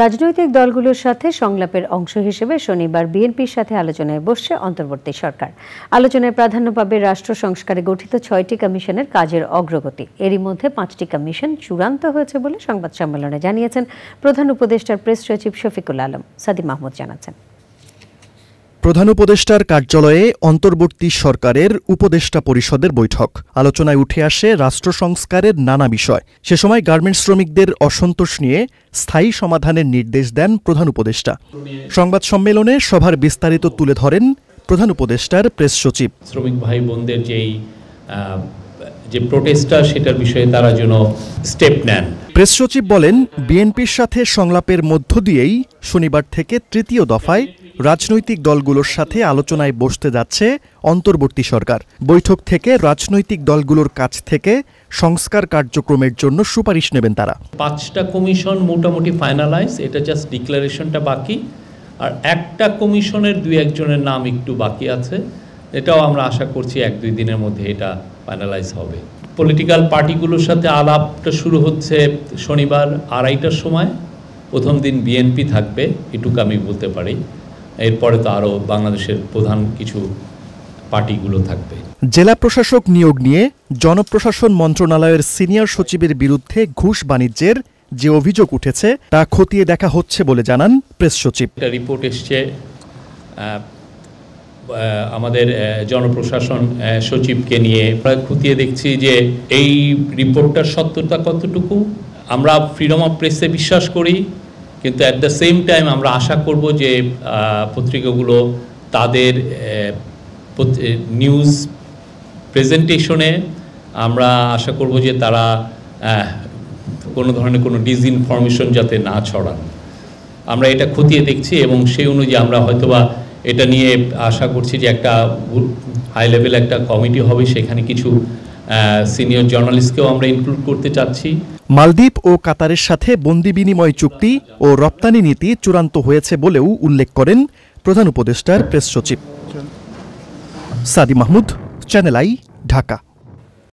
রাজনৈতিক দলগুলোর সাথে সংলাপের অংশ হিসেবে শনিবার বিএনপির সাথে আলোচনায় বসছে অন্তর্বর্তী সরকার। আলোচনায় প্রাধান্য পাবে রাষ্ট্র সংস্কারে গঠিত ৬টি কমিশনের কাজের অগ্রগতি। এরই মধ্যে ৫টি কমিশন চূড়ান্ত হয়েছে বলে সংবাদ সম্মেলনে জানিয়েছেন প্রধান উপদেষ্টার প্রেস সচিব শফিকুল আলম। সাদি মাহমুদ জানাচ্ছেন, প্রধান উপদেষ্টার কার্যালয়ে অন্তর্বর্তী সরকারের উপদেষ্টা পরিষদের বৈঠক। আলোচনায় উঠে আসে রাষ্ট্র সংস্কারের নানা বিষয়। সে সময় গার্মেন্টস শ্রমিকদের অসন্তোষ নিয়ে স্থায়ী সমাধানের নির্দেশ দেন প্রধান উপদেষ্টা। সংবাদ সম্মেলনে সভার বিস্তারিত তুলে ধরেন প্রধান উপদেষ্টার প্রেস সচিব। শ্রমিক ভাই বোনদের যে প্রোটেস্টটা, সেটার বিষয়ে তারা যেন স্টেপ নেন। প্রেস সচিব বলেন, বিএনপির সাথে সংলাপের মধ্য দিয়েই শনিবার থেকে তৃতীয় দফায় রাজনৈতিক দলগুলোর সাথে আলোচনায় বসতে যাচ্ছে অন্তর্বর্তী সরকার। বৈঠক থেকে রাজনৈতিক দলগুলোর কাছ থেকে সংস্কার কার্যক্রমের জন্য সুপারিশ নেবেন তারা। 5টা কমিশন মোটামুটি ফাইনালাইজ, এটা জাস্ট ডিক্লারেশনটা বাকি। আর একটা কমিশনের 2-1 জনের নাম একটু বাকি আছে, এটাও আমরা আশা করছি 1-2 দিনের মধ্যে এটা ফাইনালাইজ হবে। পলিটিক্যাল পার্টিগুলোর সাথে আলাপটা শুরু হচ্ছে শনিবার 2:30টার সময়। প্রথম দিন বিএনপি থাকবে, এটুকু আমি বলতে পারি। এরপরে তো আরও বাংলাদেশের প্রধান কিছু পার্টিগুলো থাকবে। জেলা প্রশাসক নিয়োগ নিয়ে জনপ্রশাসন মন্ত্রণালয়ের সিনিয়র সচিবের বিরুদ্ধে ঘুষ বাণিজ্যের যে অভিযোগ উঠেছে তা খতিয়ে দেখা হচ্ছে বলে জানান প্রেস সচিব। একটা রিপোর্ট এসছে আমাদের জনপ্রশাসন সচিবকে নিয়ে, আমরা খতিয়ে দেখছি যে এই রিপোর্টটার সত্যতা কতটুকু। আমরা ফ্রিডম অফ প্রেসে বিশ্বাস করি, কিন্তু অ্যাট দ্য সেম টাইম আমরা আশা করব যে পত্রিকাগুলো তাদের নিউজ প্রেজেন্টেশনে আমরা আশা করব যে তারা কোনো ধরনের কোনো ডিসইনফরমেশন যাতে না ছড়ান। আমরা এটা খতিয়ে দেখছি এবং সেই অনুযায়ী আমরা হয়তোবা এটা নিয়ে আশা করছি যে একটা হাই লেভেল একটা কমিটি হবে, সেখানে কিছু সিনিয়র জার্নালিস্টকেও আমরা ইনক্লুড করতে চাচ্ছি। মালদ্বীপ ও কাতারের সাথে বন্দি বিনিময় চুক্তি ও রপ্তানি নীতি চূড়ান্ত হয়েছে বলেও উল্লেখ করেন প্রধান উপদেষ্টার প্রেস সচিব। সাদি মাহমুদ, চ্যানেল আই, ঢাকা।